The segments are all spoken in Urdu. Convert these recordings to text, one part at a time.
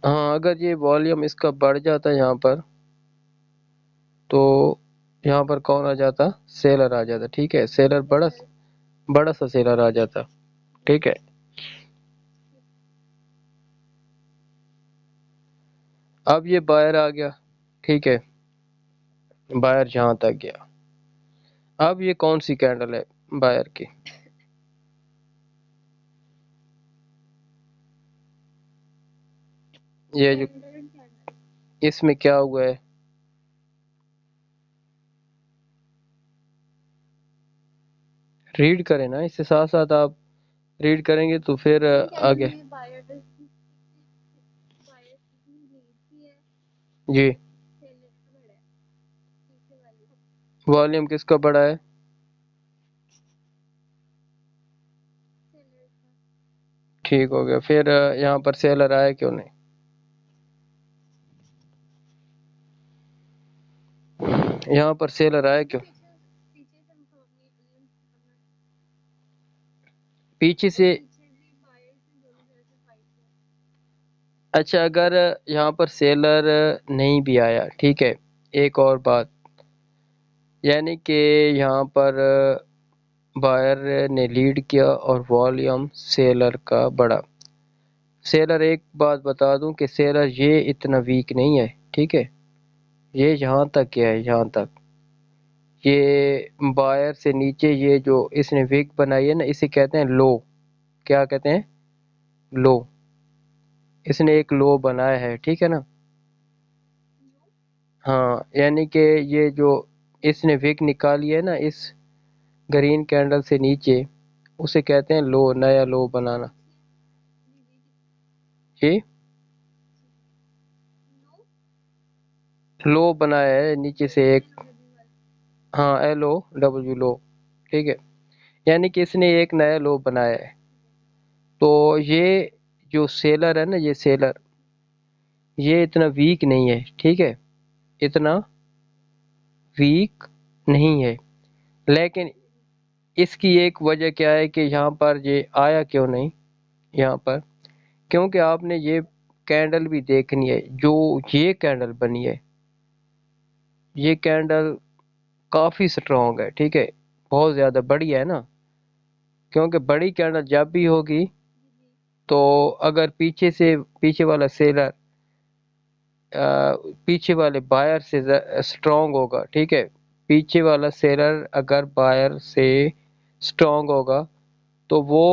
ہاں اگر یہ والیوم اس کا بڑھ جاتا ہے یہاں پر تو یہاں پر کون آ جاتا؟ سیلر آ جاتا. ٹھیک ہے، سیلر بڑا سا سیلر آ جاتا. ٹھیک ہے، اب یہ بائر آ گیا. ٹھیک ہے، بائر جہاں تک گیا. اب یہ کون سی کینڈل ہے بائر کی؟ یہ جو اس میں کیا ہوا ہے؟ ریڈ کریں نا، اس سے ساتھ ساتھ آپ ریڈ کریں گے تو پھر آگے. جی، والیوم کس کا بڑا ہے؟ ٹھیک ہو گیا. پھر یہاں پر سیلر آیا کیوں نہیں؟ یہاں پر سیلر آیا کیوں؟ پیچھے سے. اچھا اگر یہاں پر سیلر نہیں بھی آیا، ٹھیک ہے، ایک اور بات، یعنی کہ یہاں پر بائر نے لیڈ کیا اور والیوم سیلر کا بڑا. سیلر ایک بات بتا دوں کہ سیلر یہ اتنا ویک نہیں ہے. ٹھیک ہے، یہ یہاں تک کیا ہے، یہاں تک یہ بائر سے نیچے یہ جو اس نے ویک بنائی ہے نا، اسے کہتے ہیں لو. کیا کہتے ہیں؟ لو. اس نے ایک لو بنایا ہے. ٹھیک ہے نا؟ ہاں، یعنی کہ یہ جو اس نے ویک نکالی ہے نا اس گرین کینڈل سے نیچے، اسے کہتے ہیں لو، نیا لو بنانا. جی، لو بنایا ہے نیچے سے ایک. ہاں، ایل او ڈبلو لو. ٹھیک ہے، یعنی کہ اس نے ایک نیا لو بنایا ہے. تو یہ جو سیلر ہے نا، یہ سیلر یہ اتنا ویک نہیں ہے. ٹھیک ہے، اتنا ویک نہیں ہے. لیکن اس کی ایک وجہ کیا ہے کہ یہاں پر یہ آیا کیوں نہیں یہاں پر؟ کیونکہ آپ نے یہ کینڈل بھی دیکھنی ہے جو یہ کینڈل بنی ہے. یہ کینڈل کافی سٹرونگ ہے. ٹھیک ہے، بہت زیادہ بڑی ہے نا، کیونکہ بڑی کینڈل جب بھی ہوگی تو اگر پیچھے والا سیلر پیچھے والے بائر سے سٹرونگ ہوگا. ٹھیک ہے، پیچھے والا سیلر اگر بائر سے سٹرونگ ہوگا تو وہ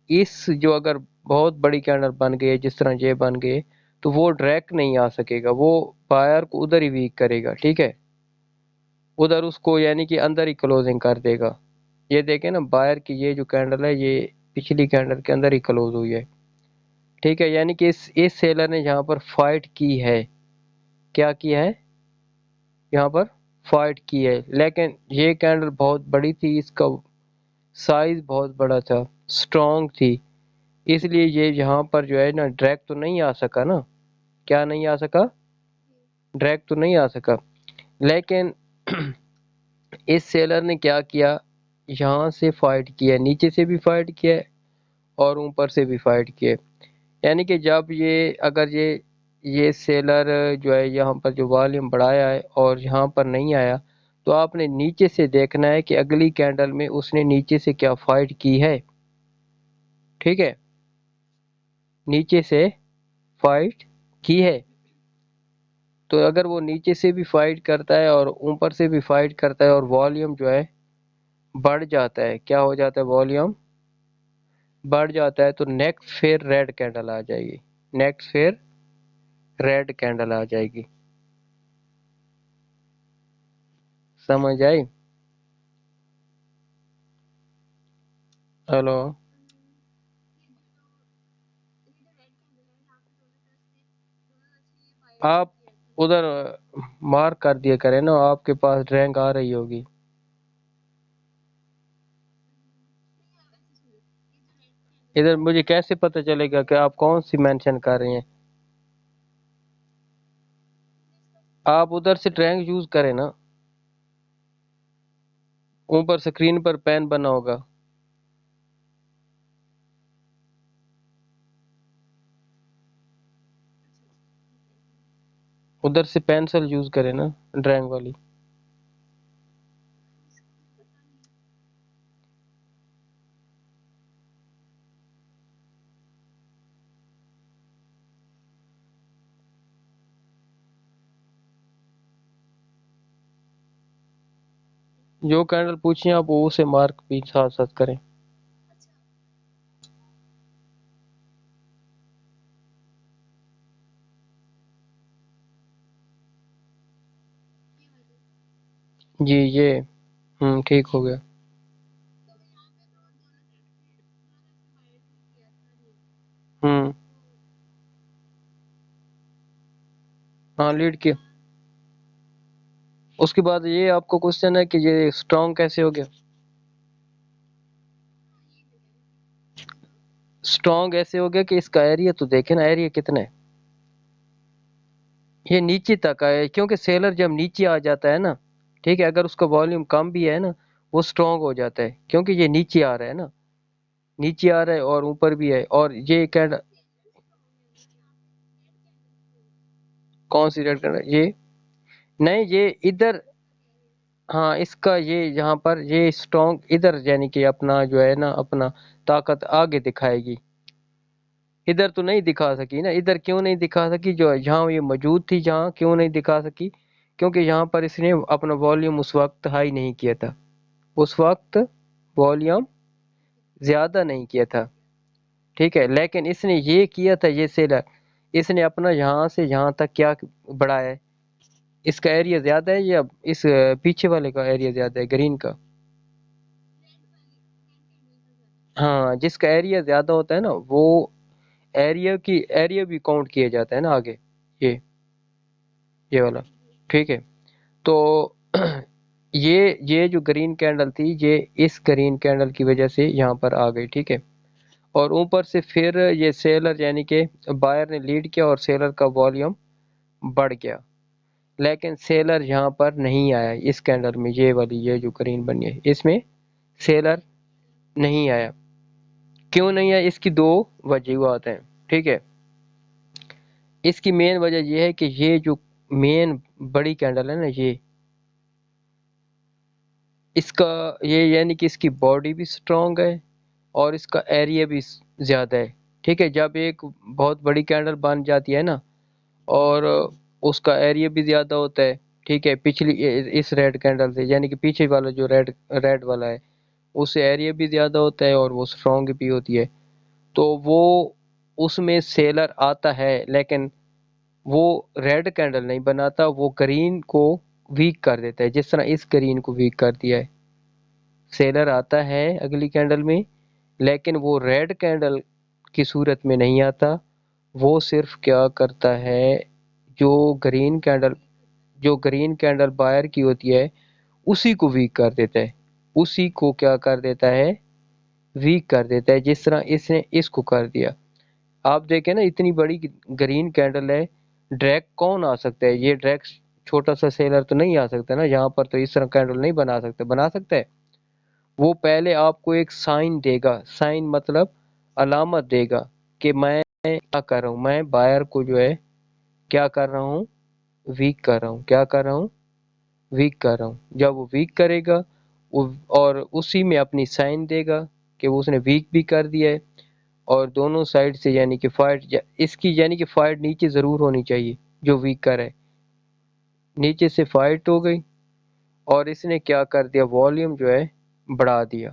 اس جو اگر بہت بڑی کینڈل بن گئی جس طرح یہ بن گئے تو وہ ڈائریکٹ نہیں آ سکے گا، وہ بائر کو ادھر ہی ویک کرے گا. ٹھیک ہے، ادھر اس کو یعنی کہ اندر ہی کلوزنگ کر دے گا. یہ دیکھیں نا، بائر کی یہ جو کینڈل ہے یہ پچھلی کینڈل کے اندر ہی کلوز ہوئی ہے. ٹھیک ہے، یعنی کہ اس سیلر نے یہاں پر فائٹ کی ہے. کیا کیا ہے؟ یہاں پر فائٹ کی ہے. لیکن یہ کینڈل بہت بڑی تھی، اس کا سائز بہت بڑا تھا، سٹرونگ تھی، اس لیے یہ یہاں پر جو ہے نا ڈائریکٹ تو نہیں آ سکا نا. کیا نہیں آ سکا؟ ڈائریکٹ تو نہیں آ سکا. لیکن اس سیلر نے کیا کیا؟ یہاں سے فائٹ کیا، نیچے سے بھی فائٹ کیا اور اوپر سے بھی فائٹ کیا. یعنی کہ جب اگر یہ سیلر جو ہے یہاں پر جو والیوم بڑھایا ہے اور یہاں پر نہیں آیا تو آپ نے نیچے سے دیکھنا ہے کہ اگلی کینڈل میں اس نے نیچے سے کیا فائٹ کی ہے. ٹھیک ہے، نیچے سے فائٹ کی ہے. تو اگر وہ نیچے سے بھی فائٹ کرتا ہے اور اوپر سے بھی فائٹ کرتا ہے اور والیوم جو ہے بڑھ جاتا ہے، کیا ہو جاتا ہے؟ والیوم بڑھ جاتا ہے تو نیکسٹ پھر ریڈ کینڈل آ جائے گی. نیکسٹ پھر ریڈ کینڈل آ جائے گی. سمجھ آئی؟ ہلو، آپ ادھر مارک کر دیا کریں نا، آپ کے پاس ڈرینک آ رہی ہوگی. ادھر مجھے کیسے پتہ چلے گا کہ آپ کون سی مینشن کر رہے ہیں؟ آپ ادھر سے ڈرینک یوز کریں نا، اوپر سکرین پر پین بنا ہوگا. ادھر سے پینسل یوز کرے نا ڈرائنگ والی. جو کینڈل پوچھیں آپ وہ اسے مارک بھی ساتھ ساتھ کریں. جی یہ ٹھیک ہو گیا. ہوں ہاں لیڈ کیا. اس کے بعد یہ آپ کو کوشچن ہے کہ یہ اسٹرانگ کیسے ہو گیا. اسٹرانگ ایسے ہو گیا کہ اس کا ایریا تو دیکھیں نا، ایریا کتنا ہے. یہ نیچے تک آیا کیونکہ سیلر جب نیچے آ جاتا ہے نا، ٹھیک ہے، اگر اس کا والیوم کم بھی ہے نا وہ اسٹرانگ ہو جاتا ہے کیونکہ یہ نیچے آ رہا ہے نا، نیچے آ رہا ہے اور اوپر بھی ہے. اور یہ کون سی ریڈ کرنا یہ نہیں، یہ ادھر. ہاں اس کا یہ یہاں پر یہ اسٹرانگ ادھر یعنی کہ اپنا جو ہے نا اپنا طاقت آگے دکھائے گی. ادھر تو نہیں دکھا سکی نا. ادھر کیوں نہیں دکھا سکی؟ جو جہاں یہ موجود تھی جہاں کیوں نہیں دکھا سکی؟ کیونکہ یہاں پر اس نے اپنا والیوم اس وقت ہائی نہیں کیا تھا، اس وقت والیوم زیادہ نہیں کیا تھا. ٹھیک ہے، لیکن اس نے یہ کیا تھا، یہ سیلر اس نے اپنا یہاں سے یہاں تک کیا بڑھایا ہے. اس کا ایریا زیادہ ہے یا اس پیچھے والے کا ایریا زیادہ ہے گرین کا؟ ہاں جس کا ایریا زیادہ ہوتا ہے نا وہ ایریا بھی کاؤنٹ کیا جاتا ہے نا آگے. یہ یہ والا ٹھیک ہے. تو یہ جو گرین کینڈل تھی یہ اس گرین کینڈل کی وجہ سے یہاں پر آ گئی. ٹھیک ہے، اور اوپر سے پھر یہ سیلر یعنی کہ بائر نے لیڈ کیا اور سیلر کا والیوم بڑھ گیا. لیکن سیلر یہاں پر نہیں آیا اس کینڈل میں، یہ والی یہ جو گرین بنی ہے اس میں سیلر نہیں آیا. کیوں نہیں آیا؟ اس کی دو وجوہات ہیں. ٹھیک ہے، اس کی مین وجہ یہ ہے کہ یہ جو مین بڑی کینڈل ہے نا یہ اس کا یہ یعنی کہ اس کی باڈی بھی سٹرونگ ہے اور اس کا ایریا بھی زیادہ ہے. ٹھیک ہے، جب ایک بہت بڑی کینڈل بن جاتی ہے نا اور اس کا ایریا بھی زیادہ ہوتا ہے. ٹھیک ہے، پچھلی اس ریڈ کینڈل سے یعنی کہ پیچھے والا جو ریڈ والا ہے اس سے ایریا بھی زیادہ ہوتا ہے اور وہ سٹرونگ بھی ہوتی ہے. تو وہ اس میں سیلر آتا ہے لیکن وہ ریڈ کینڈل نہیں بناتا، وہ گرین کو ویک کر دیتا ہے جس طرح اس گرین کو ویک کر دیا ہے. سیلر آتا ہے اگلی کینڈل میں لیکن وہ ریڈ کینڈل کی صورت میں نہیں آتا. وہ صرف کیا کرتا ہے، جو گرین کینڈل بائر کی ہوتی ہے اسی کو ویک کر دیتا ہے. اسی کو کیا کر دیتا ہے؟ ویک کر دیتا ہے جس طرح اس نے اس کو کر دیا. آپ دیکھیں نا اتنی بڑی گرین کینڈل ہے، ڈریک کون آ سکتا ہے؟ یہ ڈریک چھوٹا سا سیلر تو نہیں آ سکتا نا. یہاں پر تو اس طرح کینڈل نہیں بنا سکتا ہے. وہ پہلے آپ کو ایک سائن دے گا. سائن مطلب علامت دے گا کہ میں کیا کر رہا ہوں، میں بائر کو جو ہے کیا کر رہا ہوں، ویک کر رہا ہوں. کیا کر رہا ہوں؟ ویک کر رہا ہوں. جب وہ ویک کرے گا اور اسی میں اپنی سائن دے گا کہ وہ اس نے ویک بھی کر دیا ہے. اور دونوں سائڈ سے یعنی کہ فائٹ اس کی یعنی کہ فائٹ نیچے ضرور ہونی چاہیے. جو ویک کر ہے نیچے سے فائٹ ہو گئی اور اس نے کیا کر دیا، والیوم جو ہے بڑھا دیا.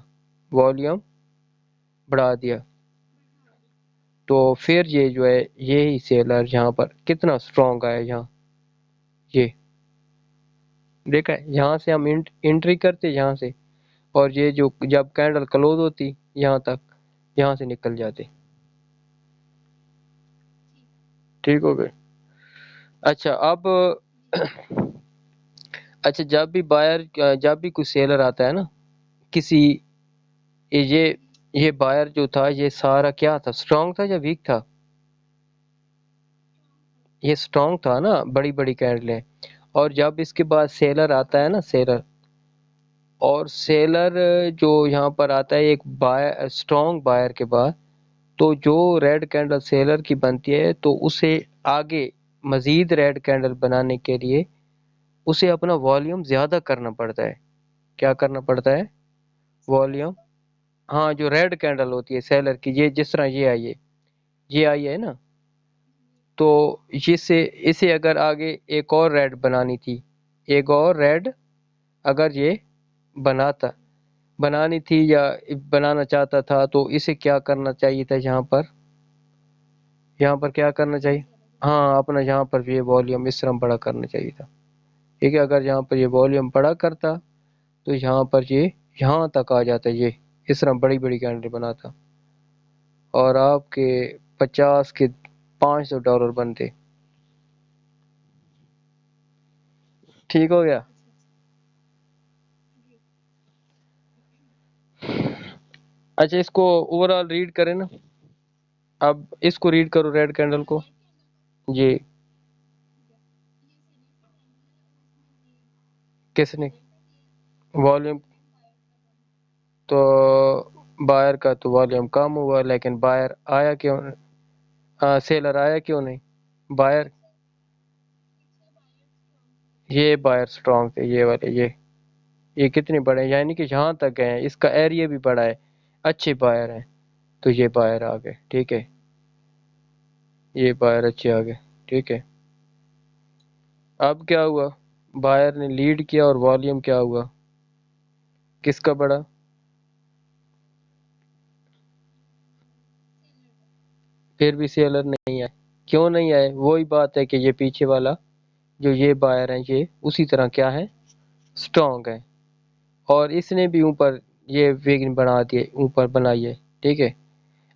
والیوم بڑھا دیا تو پھر یہ جو ہے یہی سیلر یہاں پر کتنا سٹرونگ آیا. یہاں یہ دیکھا ہے، یہاں سے ہم انٹری کرتے یہاں سے، اور یہ جو جب کینڈل کلوز ہوتی یہاں تک یہاں سے نکل جاتے. ٹھیک ہو گئے. اچھا اب اچھا جب بھی کوئی سیلر آتا ہے نا کسی یہ بائر جو تھا یہ سارا کیا تھا، سٹرونگ تھا یا ویک تھا؟ یہ سٹرونگ تھا نا، بڑی بڑی کینڈلیں. اور جب اس کے بعد سیلر آتا ہے نا سیلر، اور سیلر جو یہاں پر آتا ہے ایک سٹرونگ بائر کے بعد، تو جو ریڈ کینڈل سیلر کی بنتی ہے تو اسے آگے مزید ریڈ کینڈل بنانے کے لیے اسے اپنا والیوم زیادہ کرنا پڑتا ہے. کیا کرنا پڑتا ہے؟ والیوم. ہاں جو ریڈ کینڈل ہوتی ہے سیلر کی، یہ جس طرح یہ آئی ہے نا، تو اسے اگر آگے ایک اور ریڈ بنانی تھی، ایک اور ریڈ اگر یہ بنانی تھی یا بنانا چاہتا تھا، تو اسے کیا کرنا چاہیے تھا؟ یہاں پر کیا کرنا چاہیے؟ ہاں اپنا یہاں پر یہ والیوم اس طرح بڑا کرنا چاہیے تھا. ٹھیک ہے، اگر یہاں پر یہ والیوم بڑا کرتا تو یہاں پر یہ یہاں تک آ جاتا، یہ اس طرح بڑی بڑی کینڈل بناتا، اور آپ کے 50 کے $500 بنتے. ٹھیک ہو گیا؟ اچھا اس کو اوور آل ریڈ کریں نا. اب اس کو ریڈ کرو، ریڈ کینڈل کو. جی کس نے؟ والیوم تو بائر کا تو والیوم کم ہوا، لیکن بائر آیا کیوں؟ سیلر آیا کیوں نہیں؟ بائر، یہ بائر سٹرونگ تھے، یہ والے یہ کتنے بڑے ہیں، یعنی کہ جہاں تک گئے ہیں، اس کا ایریا بھی بڑا ہے، اچھے بائر ہیں، تو یہ بائر آ گئے. ٹھیک ہے، یہ بائر اچھے آ گئے. ٹھیک ہے، اب کیا ہوا؟ بائر نے لیڈ کیا اور والیوم کیا ہوا؟ کس کا بڑا؟ پھر بھی سیلر نہیں آئے. کیوں نہیں آئے؟ وہی بات ہے کہ یہ پیچھے والا جو یہ بائر ہیں، یہ اسی طرح کیا ہے؟ سٹرونگ ہے، اور اس نے بھی اوپر یہ ویگن بنا دیے، اوپر بنائی ہے. ٹھیک ہے،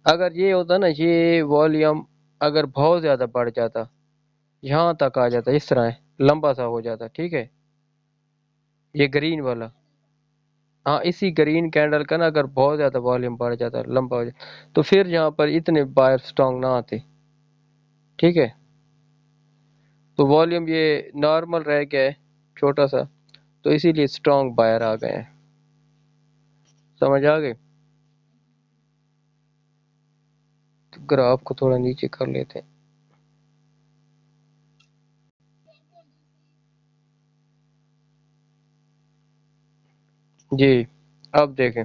اگر یہ ہوتا نا، یہ والیوم اگر بہت زیادہ بڑھ جاتا، یہاں تک آ جاتا، اس طرح ہے، لمبا سا ہو جاتا. ٹھیک ہے، یہ گرین والا، ہاں اسی گرین کینڈل کا نا، اگر بہت زیادہ والیوم بڑھ جاتا، لمبا ہو جاتا، تو پھر یہاں پر اتنے بائر سٹرونگ نہ آتے. ٹھیک ہے، تو والیوم یہ نارمل رہ گیا ہے، چھوٹا سا، تو اسی لیے سٹرونگ بائر آ گئے ہیں. سمجھ آ گئے؟ تو گراف کو تھوڑا نیچے کر لیتے ہیں. جی اب دیکھیں.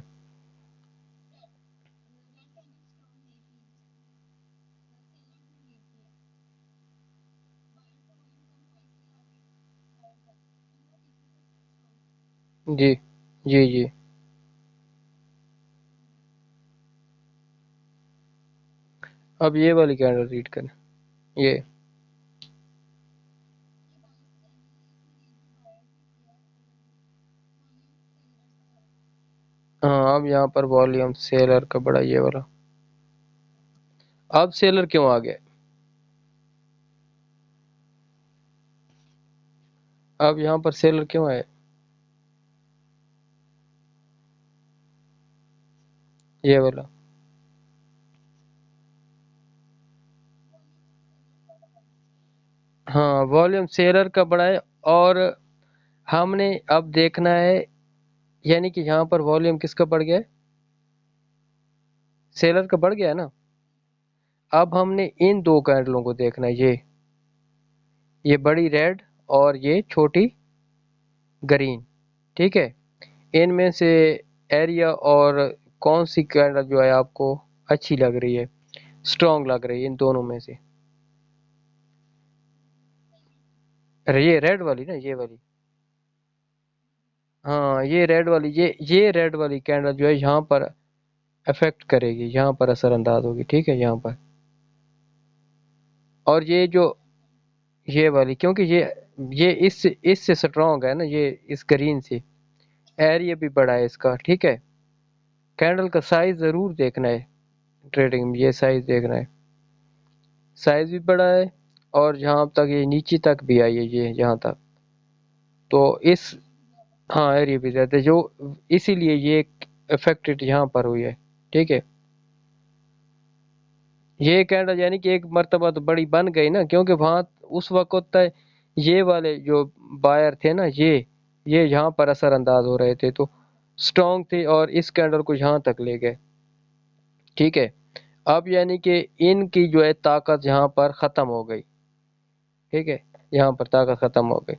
جی جی جی اب یہ والی کینڈل ریڈ کریں. یہ ہاں اب یہاں پر والیوم سیلر کا بڑا، یہ والا. اب سیلر کیوں آ گئے؟ اب یہاں پر سیلر کیوں آئے؟ یہ والا. ہاں والیوم سیلر کا بڑا ہے، اور ہم نے اب دیکھنا ہے، یعنی کہ یہاں پر والیوم کس کا بڑھ گیا ہے؟ سیلر کا بڑھ گیا ہے نا. اب ہم نے ان دو کینڈلوں کو دیکھنا ہے، یہ بڑی ریڈ اور یہ چھوٹی گرین. ٹھیک ہے، ان میں سے ایریا اور کون سی کینڈل جو ہے آپ کو اچھی لگ رہی ہے، سٹرونگ لگ رہی ہے ان دونوں میں سے؟ یہ ریڈ والی نا، یہ والی. ہاں یہ ریڈ والی، یہ ریڈ والی کینڈل جو ہے یہاں پر افیکٹ کرے گی، یہاں پر اثر انداز ہوگی. ٹھیک ہے، یہاں پر. اور یہ جو یہ والی، کیونکہ یہ اس سے سٹرونگ ہے نا، یہ اس گرین سے، ایریا بھی بڑا ہے اس کا. ٹھیک ہے، کینڈل کا سائز ضرور دیکھنا ہے ٹریڈنگ میں، یہ سائز دیکھنا ہے، سائز بھی بڑا ہے، اور جہاں تک یہ نیچے تک بھی آئی ہے، یہ یہاں تک، تو اس ہاں ایریا بھی زیادہ جو، اسی لیے یہ افیکٹڈ یہاں پر ہوئی ہے. ٹھیک ہے، یہ کینڈل یعنی کہ ایک مرتبہ تو بڑی بن گئی نا، کیونکہ وہاں اس وقت یہ والے جو بائر تھے نا، یہ یہاں پر اثر انداز ہو رہے تھے، تو سٹرونگ تھے اور اس کینڈل کو یہاں تک لے گئے. ٹھیک ہے، اب یعنی کہ ان کی جو ہے طاقت یہاں پر ختم ہو گئی، ٹھیک ہے، یہاں پر طاقت ختم ہو گئی،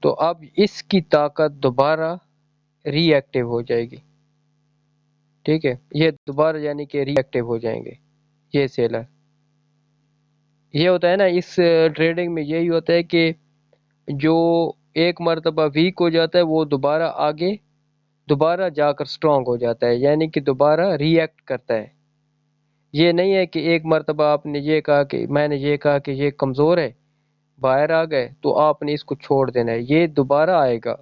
تو اب اس کی طاقت دوبارہ ری ایکٹیو ہو جائے گی، ٹھیک ہے، یہ دوبارہ یعنی کہ ری ایکٹیو ہو جائیں گے یہ سیلر. یہ ہوتا ہے نا اس ٹریڈنگ میں، یہی ہوتا ہے کہ جو ایک مرتبہ ویک ہو جاتا ہے وہ دوبارہ آگے دوبارہ جا کر سٹرونگ ہو جاتا ہے، یعنی کہ دوبارہ ری ایکٹ کرتا ہے. یہ نہیں ہے کہ ایک مرتبہ آپ نے یہ کہا کہ میں نے یہ کہا کہ یہ کمزور ہے، باہر آ گئے تو آپ نے اس کو چھوڑ دینا ہے، یہ دوبارہ آئے گا،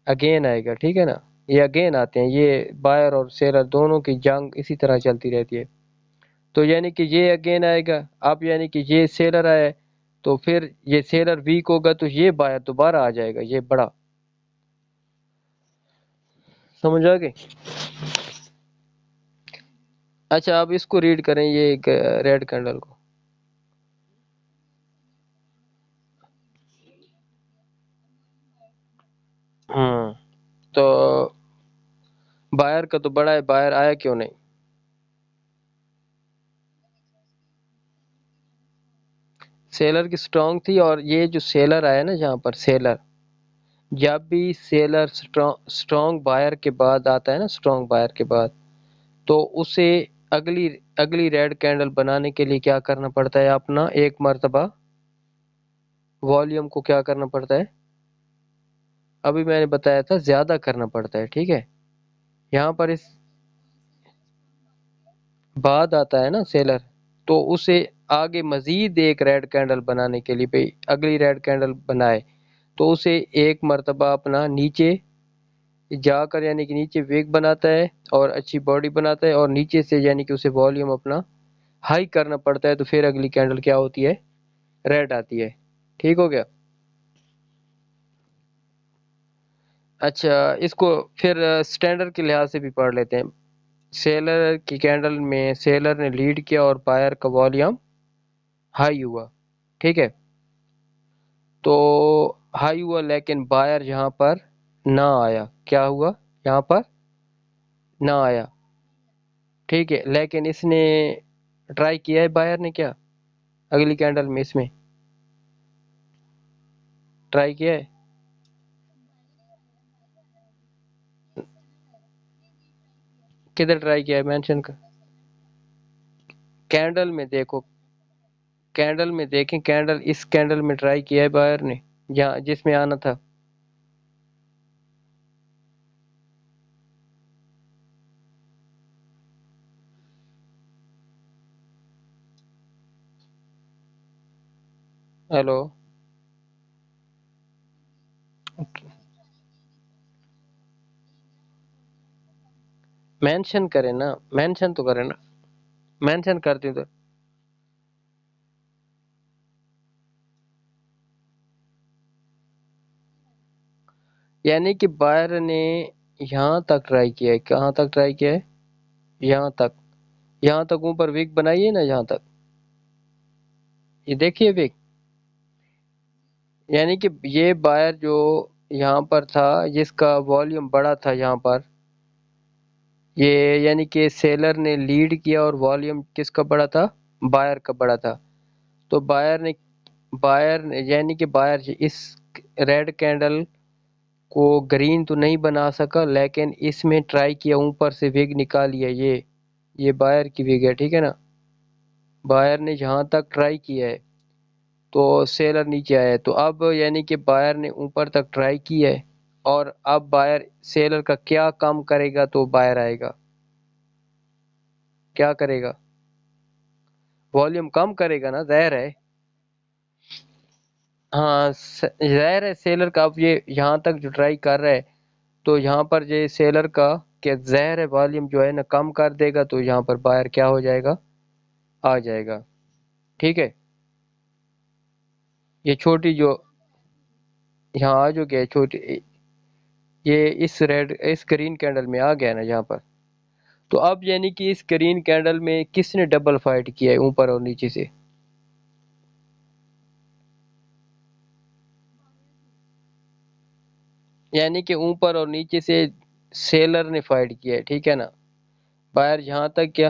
اگین آئے گا، ٹھیک ہے نا، یہ اگین آتے ہیں، یہ بائر اور سیلر دونوں کی جنگ اسی طرح چلتی رہتی ہے. تو یعنی کہ یہ اگین آئے گا، اب یعنی کہ یہ سیلر آئے تو پھر یہ سیلر ویک ہوگا تو یہ بائر دوبارہ آ جائے گا، یہ بڑا. سمجھ آ گئی؟ اچھا آپ اس کو ریڈ کریں، یہ ایک ریڈ کینڈل کو. ہاں تو بائر کا تو بڑا ہے، بائر آیا کیوں نہیں؟ سیلر کی سٹرونگ تھی، اور یہ جو سیلر آیا نا جہاں پر سیلر، جب بھی سیلر سٹرونگ بائر کے بعد آتا ہے نا، سٹرونگ بائر کے بعد، تو اسے اگلی اگلی ریڈ کینڈل بنانے کے لیے کیا کرنا پڑتا ہے؟ اپنا ایک مرتبہ والیوم کو کیا کرنا پڑتا ہے؟ ابھی میں نے بتایا تھا زیادہ کرنا پڑتا ہے، ٹھیک ہے. یہاں پر اس بعد آتا ہے نا سیلر، تو اسے آگے مزید ایک ریڈ کینڈل بنانے کے لیے بھئی اگلی ریڈ کینڈل بنائے تو اسے ایک مرتبہ اپنا نیچے جا کر یعنی کہ نیچے ویک بناتا ہے اور اچھی باڈی بناتا ہے، اور نیچے سے یعنی کہ اسے والیوم اپنا ہائی کرنا پڑتا ہے، تو پھر اگلی کینڈل کیا ہوتی ہے؟ ریڈ آتی ہے. ٹھیک ہو گیا؟ اچھا اس کو پھر سٹینڈرڈ کے لحاظ سے بھی پڑھ لیتے ہیں. سیلر کی کینڈل میں سیلر نے لیڈ کیا اور بائر کا والیوم ہائی ہوا، ٹھیک ہے، تو ہائی ہوا لیکن بائر یہاں پر نہ آیا. کیا ہوا؟ یہاں پر نہ آیا، ٹھیک ہے، لیکن اس نے ٹرائی کیا ہے، بائر نے کیا اگلی کینڈل میں اس میں ٹرائی کیا ہے؟ کدھر ٹرائی کیا ہے مینشن کا؟ کینڈل میں دیکھو، کینڈل میں دیکھیں، کینڈل اس کینڈل میں ٹرائی کیا ہے بائر نے جہاں جس میں آنا تھا. ہیلو، مینشن کریں نا، مینشن تو کریں نا، مینشن کرتے تو یعنی کہ بائر نے یہاں تک ٹرائی کیا ہے. کہاں تک ٹرائی کیا ہے؟ یہاں تک، یہاں تک اوپر ویک بنائیے نا، یہاں تک یہ دیکھیے ویک، یعنی کہ یہ بائر جو یہاں پر تھا جس کا والیوم بڑا تھا یہاں پر، یہ یعنی کہ سیلر نے لیڈ کیا اور والیوم کس کا بڑا تھا؟ بائر کا بڑا تھا. تو بائر نے یعنی کہ بائر اس ریڈ کینڈل کو گرین تو نہیں بنا سکا، لیکن اس میں ٹرائی کیا، اوپر سے وگ نکالیا، یہ بائر کی وگ ہے، ٹھیک ہے نا، بائر نے جہاں تک ٹرائی کیا ہے تو سیلر نیچے آیا ہے. تو اب یعنی کہ بائر نے اوپر تک ٹرائی کی ہے، اور اب بائر سیلر کا کیا کام کرے گا؟ تو بائر آئے گا، کیا کرے گا؟ والیوم کم کرے گا نا، ظاہر ہے. ہاں ظاہر ہے سیلر کا اب یہ یہاں تک جو ٹرائی کر رہا ہے، تو یہاں پر یہ سیلر کا کہ ظاہر ہے والیوم جو ہے نا کم کر دے گا، تو یہاں پر بائر کیا ہو جائے گا؟ آ جائے گا، ٹھیک ہے. یہ چھوٹی جو یہاں آ جو گیا چھوٹی، یہ اس گرین کینڈل میں آ گیا نا یہاں پر. تو اب یعنی کہ اس گرین کینڈل میں کس نے ڈبل فائٹ کیا ہے اوپر اور نیچے سے؟ یعنی کہ اوپر اور نیچے سے سیلر نے فائٹ کیا ہے، ٹھیک ہے نا. بائر یہاں تک کیا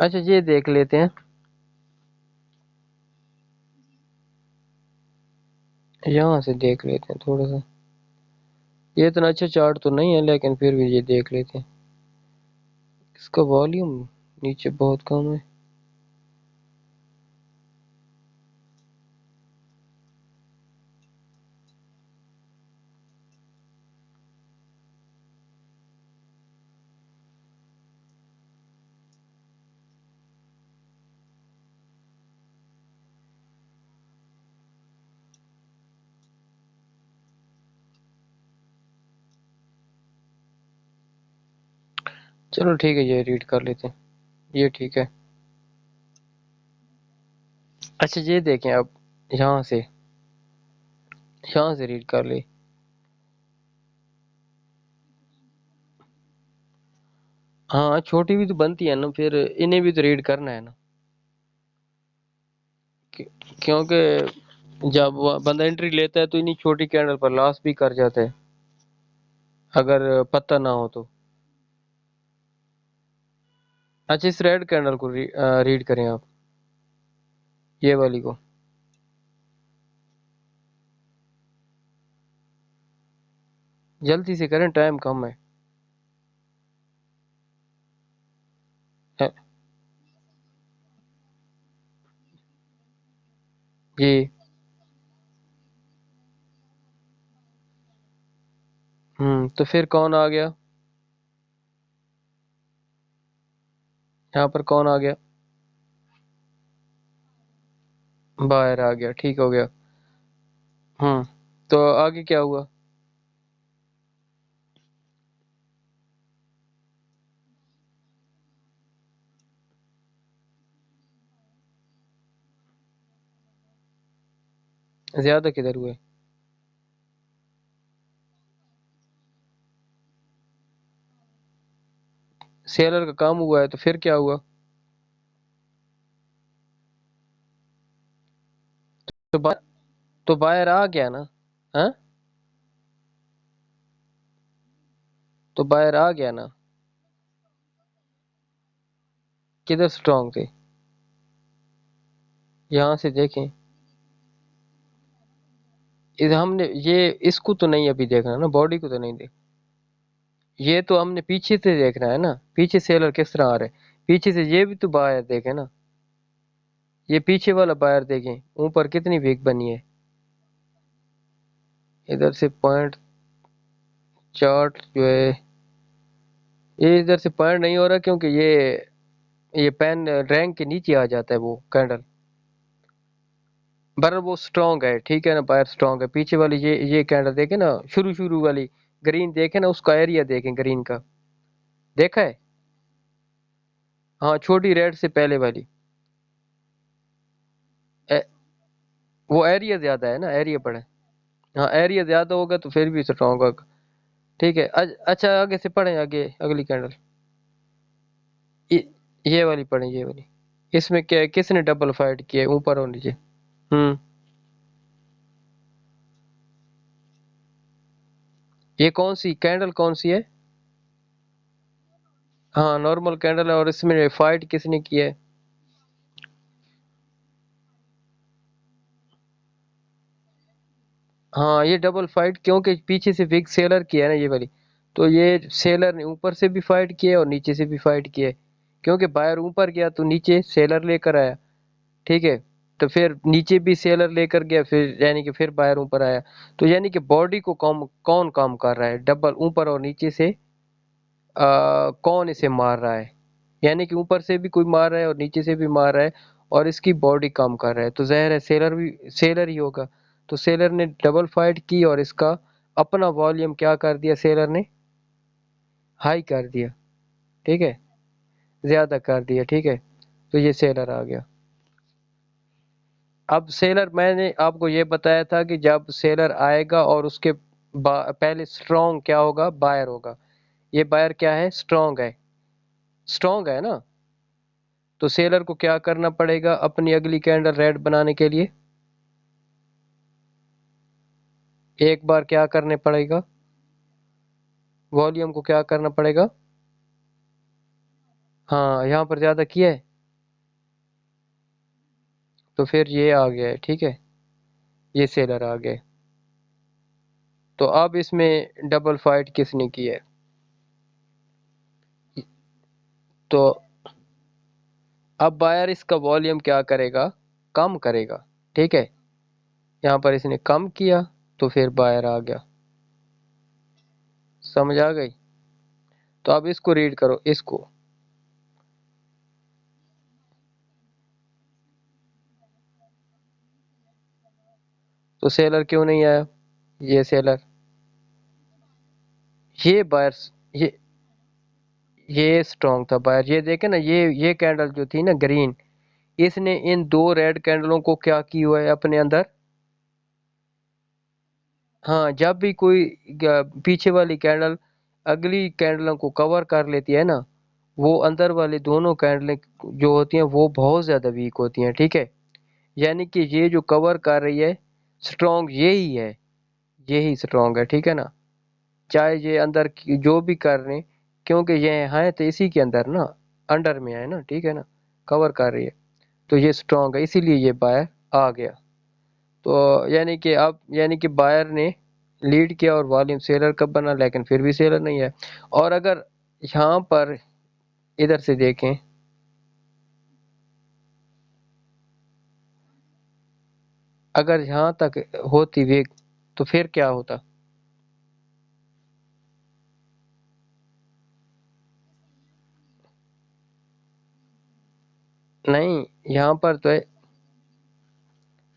اچھا یہ دیکھ لیتے ہیں، یہاں سے دیکھ لیتے ہیں تھوڑا سا، یہ اتنا اچھا چارٹ تو نہیں ہے لیکن پھر بھی یہ دیکھ لیتے ہیں. اس کا والیوم نیچے بہت کم ہے. چلو ٹھیک ہے، یہ ریڈ کر لیتے ہیں، یہ ٹھیک ہے. اچھا یہ دیکھیں اب، یہاں سے ریڈ کر لی. ہاں چھوٹی بھی تو بنتی ہے نا، پھر انہیں بھی تو ریڈ کرنا ہے نا، کیونکہ جب وہ بندہ انٹری لیتا ہے تو انہیں چھوٹی کینڈل پر لاس بھی کر جاتا ہے اگر پتہ نہ ہو تو. اچھا اس ریڈ کینڈل کو ریڈ کریں آپ، یہ والی کو. جلدی سے کریں، ٹائم کم ہے. جی تو پھر کون آ گیا یہاں پر، کون آ گیا؟ باہر آ گیا، ٹھیک ہو گیا. تو آگے کیا ہوا؟ زیادہ کدھر ہوئے؟ سیلر کا کام ہوا ہے تو پھر کیا ہوا؟ تو تو باہر آ گیا نا. ہاں تو باہر آ گیا نا. کدھر سٹرونگ تھے؟ یہاں سے دیکھیں، ہم نے یہ اس کو تو نہیں ابھی دیکھنا نا، باڈی کو تو نہیں دیکھ. یہ تو ہم نے پیچھے سے دیکھنا ہے نا، پیچھے سیلر کس طرح آ رہے. پیچھے سے یہ بھی تو باہر دیکھیں نا، یہ پیچھے والا باہر دیکھیں اوپر کتنی ویک بنی ہے. ادھر سے پوائنٹ چارٹ جو ہے، یہ ادھر سے پوائنٹ نہیں ہو رہا کیونکہ یہ پین رینک کے نیچے آ جاتا ہے وہ کینڈل. بر وہ سٹرونگ ہے، ٹھیک ہے نا، باہر سٹرونگ ہے. پیچھے والی یہ کینڈل دیکھیں نا، شروع والی گرین دیکھیں نا، اس کا ایریا دیکھیں گرین کا، دیکھا ہے؟ ہاں چھوٹی ریڈ سے پہلے والی. وہ ایریا زیادہ ہے نا، ایریا بڑا ہے. ہاں ایریا زیادہ ہوگا تو پھر بھی سٹرونگ ہوگا. ٹھیک ہے. اچھا آگے سے پڑھیں، آگے اگلی کینڈل یہ والی پڑھیں، یہ والی. اس میں کیا کس نے ڈبل فائٹ کیا ہے، اوپر اور نیچے؟ یہ کون سی کینڈل کون سی ہے؟ ہاں نارمل کینڈل ہے، اور اس میں فائٹ کس نے کی ہے؟ ہاں یہ ڈبل فائٹ کیونکہ پیچھے سے بگ سیلر کیا ہے نا یہ والی، تو یہ سیلر نے اوپر سے بھی فائٹ کیا اور نیچے سے بھی فائٹ کیا، کیونکہ بائر اوپر گیا تو نیچے سیلر لے کر آیا. ٹھیک ہے، تو پھر نیچے بھی سیلر لے کر گیا، پھر یعنی کہ پھر بائر اوپر آیا. تو یعنی کہ باڈی کو کون کام کر رہا ہے، ڈبل اوپر اور نیچے سے کون اسے مار رہا ہے؟ یعنی کہ اوپر سے بھی کوئی مار رہا ہے اور نیچے سے بھی مار رہا ہے، اور اس کی باڈی کام کر رہا ہے، تو ظاہر ہے سیلر ہی ہوگا. تو سیلر نے ڈبل فائٹ کی اور اس کا اپنا والیوم کیا کر دیا، سیلر نے ہائی کر دیا. ٹھیک ہے، زیادہ کر دیا. ٹھیک ہے، تو یہ سیلر آ گیا. اب سیلر میں نے آپ کو یہ بتایا تھا کہ جب سیلر آئے گا اور اس کے پہلے سٹرونگ کیا ہوگا، بائر ہوگا. یہ بائر کیا ہے، سٹرونگ ہے. سٹرونگ ہے نا، تو سیلر کو کیا کرنا پڑے گا اپنی اگلی کینڈل ریڈ بنانے کے لیے؟ ایک بار کیا کرنے پڑے گا، والیوم کو کیا کرنا پڑے گا. ہاں یہاں پر زیادہ کیا ہے. تو پھر یہ آ گیا ہے، ٹھیک ہے، یہ سیلر آ گئے. تو اب اس میں ڈبل فائٹ کس نے کی ہے؟ تو اب بائر اس کا والیوم کیا کرے گا؟ کم کرے گا، ٹھیک ہے. یہاں پر اس نے کم کیا تو پھر بائر آ گیا. سمجھ آ گئی؟ تو اب اس کو ریڈ کرو، اس کو. تو سیلر کیوں نہیں آیا؟ یہ سیلر، یہ بائر، یہ یہ اسٹرانگ تھا بائر. یہ دیکھیں نا، یہ کینڈل جو تھی نا گرین، اس نے ان دو ریڈ کینڈلوں کو کیا کی ہوا ہے اپنے اندر. ہاں، جب بھی کوئی پیچھے والی کینڈل اگلی کینڈلوں کو کور کر لیتی ہے نا، وہ اندر والی دونوں کینڈلیں جو ہوتی ہیں وہ بہت زیادہ ویک ہوتی ہیں، ٹھیک ہے. یعنی کہ یہ جو کور کر رہی ہے اسٹرانگ یہی ہے، یہی اسٹرانگ ہے، ٹھیک ہے نا. چاہے یہ اندر جو بھی کر رہے ہیں، کیونکہ یہ ہیں تو اسی کے اندر نا، انڈر میں ہے نا، ٹھیک ہے نا، کور کر رہی ہے. تو یہ اسٹرانگ ہے، اسی لیے یہ بائر آ گیا. تو یعنی کہ بائر نے لیڈ کیا اور والیوم سیلر کا بنا، لیکن پھر بھی سیلر نہیں ہے. اور اگر یہاں پر ادھر سے دیکھیں، اگر یہاں تک ہوتی ویک تو پھر کیا ہوتا؟ نہیں، یہاں پر تو ہے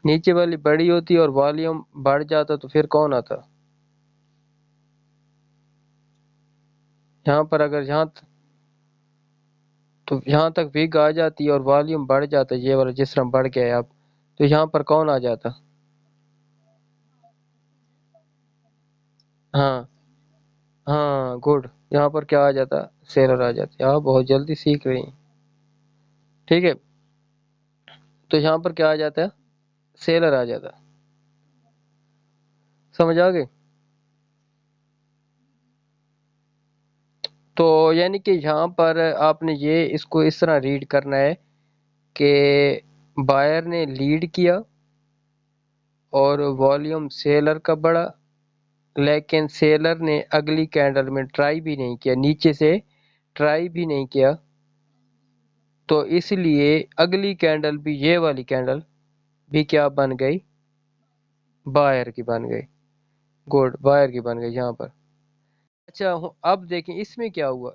نیچے والی بڑی ہوتی اور والیوم بڑھ جاتا تو پھر کون آتا؟ یہاں پر اگر یہاں تک ویگ آ جاتی اور والیوم بڑھ جاتا، یہ والا جس طرح بڑھ گیا ہے اب، تو یہاں پر کون آ جاتا؟ ہاں ہاں، گڈ. یہاں پر کیا آ جاتا؟ سیلر آ جاتے. آپ بہت جلدی سیکھ رہی ہیں، ٹھیک ہے. تو یہاں پر کیا آ جاتا ہے؟ سیلر آ جاتا. سمجھ آ گئی؟ تو یعنی کہ یہاں پر آپ نے یہ اس کو اس طرح ریڈ کرنا ہے کہ بائر نے لیڈ کیا اور والیوم سیلر کا بڑھا، لیکن سیلر نے اگلی کینڈل میں ٹرائی بھی نہیں کیا، نیچے سے ٹرائی بھی نہیں کیا. تو اس لیے اگلی کینڈل بھی، یہ والی کینڈل بھی کیا بن گئی؟ بائر کی بن گئی. گڈ، بائر کی بن گئی یہاں پر. اچھا اب دیکھیں اس میں کیا ہوا.